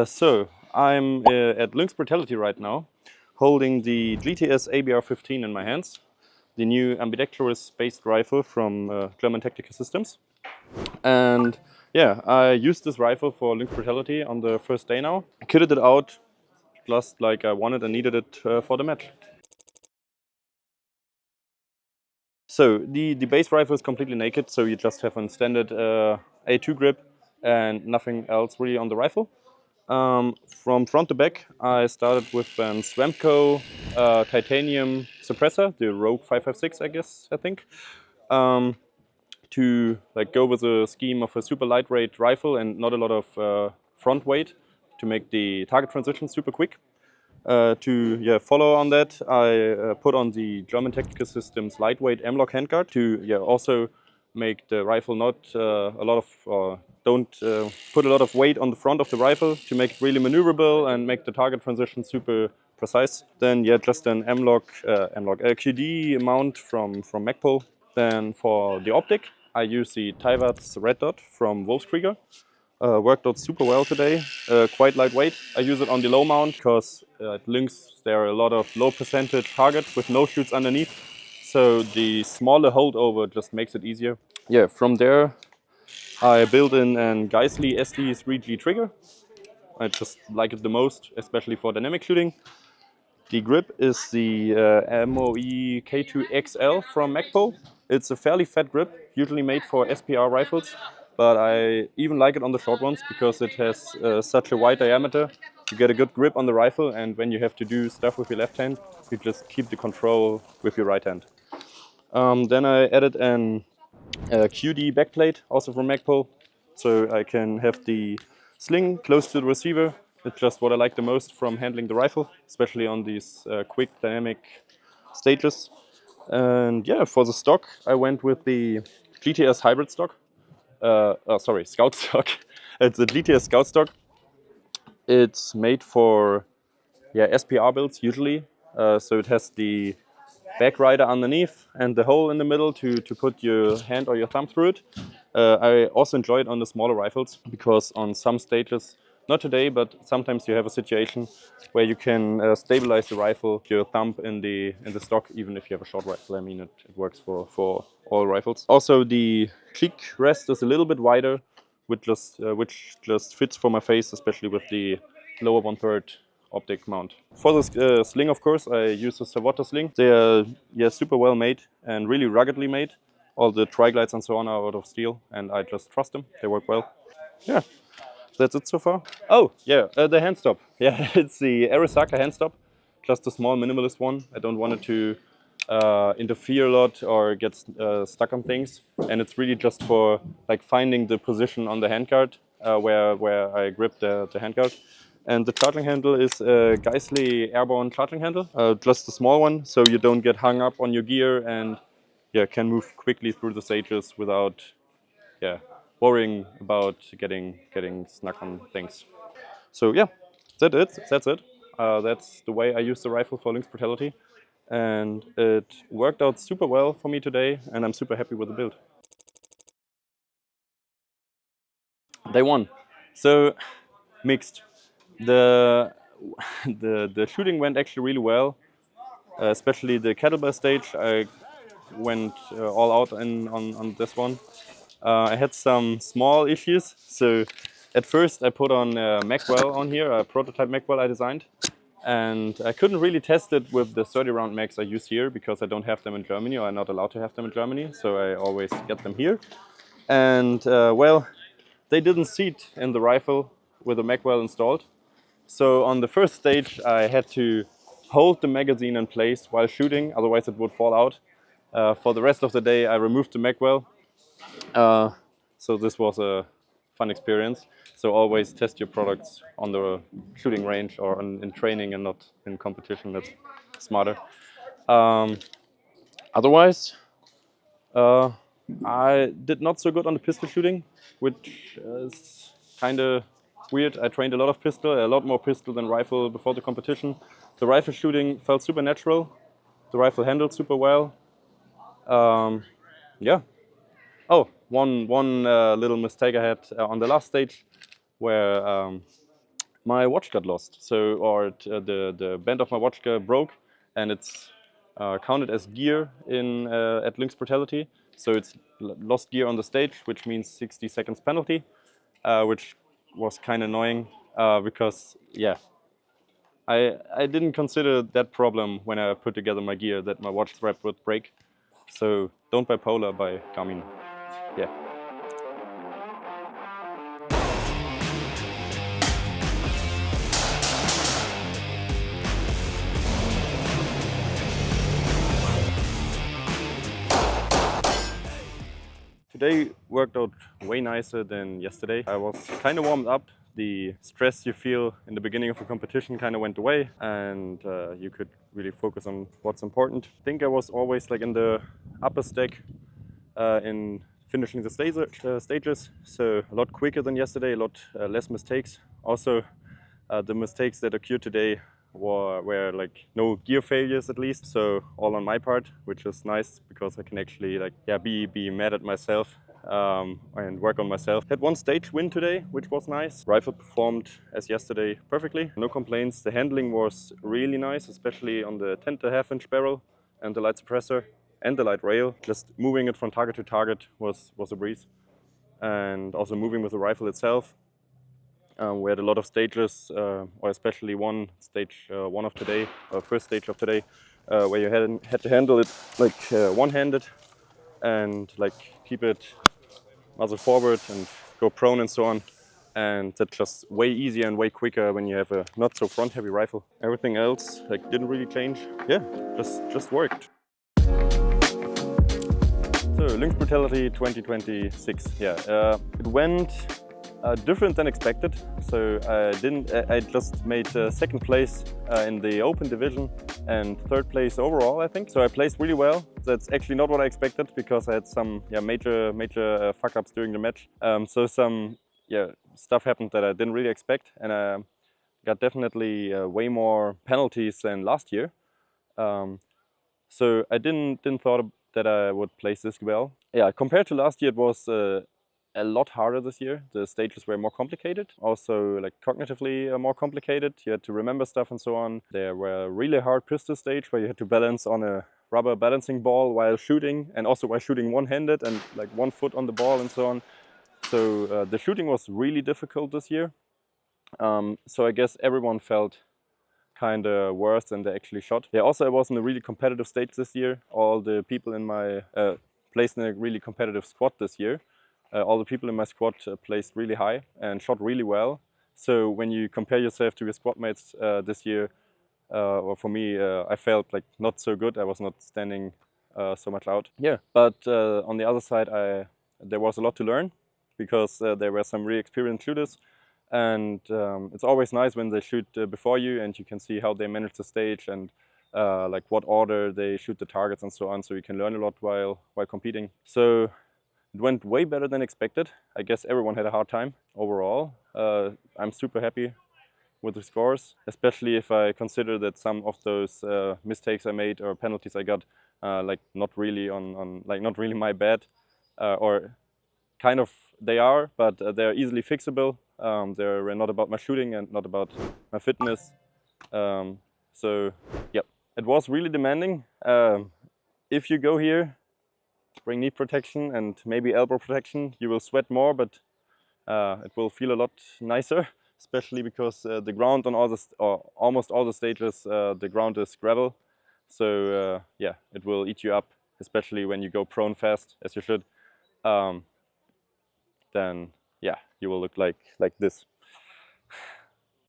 So I'm at Lynx Brutality right now, holding the GTS ABR-15 in my hands, the new ambidextrous-based rifle from German Tactical Systems. And yeah, I used this rifle for Lynx Brutality on the first day now. Kitted it out just like I wanted and needed it for the match. So the base rifle is completely naked, so you just have a standard A2 grip and nothing else really on the rifle. From front to back, I started with an Swamco titanium suppressor, the Rogue 556, I think, to like go with a scheme of a super lightweight rifle and not a lot of front weight to make the target transition super quick. To follow on that, I put on the German Tactical Systems lightweight M-LOK handguard to also make the rifle not a lot of don't put a lot of weight on the front of the rifle to make it really maneuverable and make the target transition super precise. Then just an M-LOK QD mount from Magpul. Then for the optic, I use the Taiwat's red dot from Wolfskrieger. Worked out super well today, quite lightweight. I use it on the low mount because at Lynx there are a lot of low percentage targets with no shoots underneath. So the smaller holdover just makes it easier. Yeah, from there I built in an Geissele SD3G trigger. I just like it the most, especially for dynamic shooting. The grip is the MOE K2XL from Magpul. It's a fairly fat grip, usually made for SPR rifles, but I even like it on the short ones because it has such a wide diameter. You get a good grip on the rifle, and when you have to do stuff with your left hand, you just keep the control with your right hand. Then I added an QD backplate, also from Magpul, so I can have the sling close to the receiver. It's just what I like the most from handling the rifle, especially on these quick dynamic stages. And yeah, for the stock, I went with the GTS hybrid stock. Scout stock. It's a GTS Scout stock. It's made for SPR builds usually. So it has the back rider underneath and the hole in the middle to put your hand or your thumb through it. I also enjoy it on the smaller rifles because on some stages, not today, but sometimes you have a situation where you can stabilize the rifle with your thumb in the stock, even if you have a short rifle. I mean, it works for all rifles. Also, the cheek rest is a little bit wider, which just fits for my face, especially with the lower 1/3 optic mount. For the sling, of course, I use the Savotta sling. They are super well made and really ruggedly made. All the tri-glides and so on are out of steel, and I just trust them. They work well. Yeah, that's it so far. Oh, yeah, the hand stop. Yeah, it's the Arisaka hand stop. Just a small minimalist one. I don't want it to interfere a lot or get stuck on things. And it's really just for like finding the position on the handguard where I grip the handguard. And the charging handle is a Geissele airborne charging handle, just a small one, so you don't get hung up on your gear and can move quickly through the stages without worrying about getting stuck on things. So yeah, that's it. That's the way I use the rifle for Lynx Brutality, and it worked out super well for me today, and I'm super happy with the build. Day one, so mixed. The the shooting went actually really well, especially the kettlebell stage. I went all out on this one. I had some small issues. So at first I put on a Magwell on here, a prototype Magwell I designed. And I couldn't really test it with the 30 round mags I use here because I don't have them in Germany, or I'm not allowed to have them in Germany. So I always get them here. And well, they didn't seat in the rifle with the Magwell installed. So on the first stage, I had to hold the magazine in place while shooting, otherwise it would fall out. For the rest of the day, I removed the Magwell. So this was a fun experience. So always test your products on the shooting range or in training and not in competition. That's smarter. Otherwise, I did not so good on the pistol shooting, which is kind of weird. I trained a lot more pistol than rifle before the competition. The rifle shooting felt super natural. The rifle handled super well. Yeah. Oh, one little mistake I had on the last stage, where My watch got lost, the band of my watch broke, and it's counted as gear in at Lynx Brutality. So it's lost gear on the stage, which means 60 seconds penalty, which was kind of annoying because I didn't consider that problem when I put together my gear, that my watch strap would break. So don't buy Polar, buy Garmin. Yeah. Today worked out way nicer than yesterday. I was kind of warmed up. The stress you feel in the beginning of a competition kind of went away, and you could really focus on what's important. I think I was always like in the upper stack in finishing the stages, so a lot quicker than yesterday, a lot less mistakes. Also, the mistakes that occurred today were like no gear failures, at least, so all on my part, which is nice because I can actually be mad at myself and work on myself. Had one stage win today, which was nice. Rifle performed as yesterday perfectly, no complaints. The handling was really nice, especially on the 10.5-inch barrel and the light suppressor and the light rail. Just moving it from target to target was a breeze, and also moving with the rifle itself. We had a lot of stages, or especially one stage, first stage of today, where you had to handle it like one-handed and like keep it muzzle forward and go prone and so on. And that's just way easier and way quicker when you have a not so front-heavy rifle. Everything else like didn't really change. Yeah, just worked. So Lynx Brutality 2026. Yeah, it went different than expected. So I just made second place in the open division and third place overall, I think. So I placed really well. That's actually not what I expected, because I had some major fuck ups during the match. So some stuff happened that I didn't really expect, and I got definitely way more penalties than last year. So I didn't thought that I would place this well. Yeah, compared to last year, it was a lot harder this year. The stages were more complicated, also like cognitively more complicated. You had to remember stuff and so on. There were really hard pistol stage where you had to balance on a rubber balancing ball while shooting, and also while shooting one-handed and like 1 foot on the ball and so on. So the shooting was really difficult this year. So I guess everyone felt kind of worse than they actually shot. Yeah, also I was in a really competitive stage this year. All the people in my placed in a really competitive squad this year. All the people in my squad placed really high and shot really well. So when you compare yourself to your squad mates this year, or for me, I felt like not so good. I was not standing so much out. Yeah, but on the other side, there was a lot to learn, because there were some really experienced shooters. And it's always nice when they shoot before you, and you can see how they manage the stage and like what order they shoot the targets and so on. So you can learn a lot while competing. So it went way better than expected. I guess everyone had a hard time overall. I'm super happy with the scores, especially if I consider that some of those mistakes I made or penalties I got, like not really not really my bad, or kind of they are, but they're easily fixable. They're not about my shooting and not about my fitness. So yeah, it was really demanding. If you go here, bring knee protection and maybe elbow protection. You will sweat more, but it will feel a lot nicer, especially because the ground on almost all the stages, the ground is gravel. So yeah, it will eat you up, especially when you go prone fast, as you should. Then yeah, you will look like this.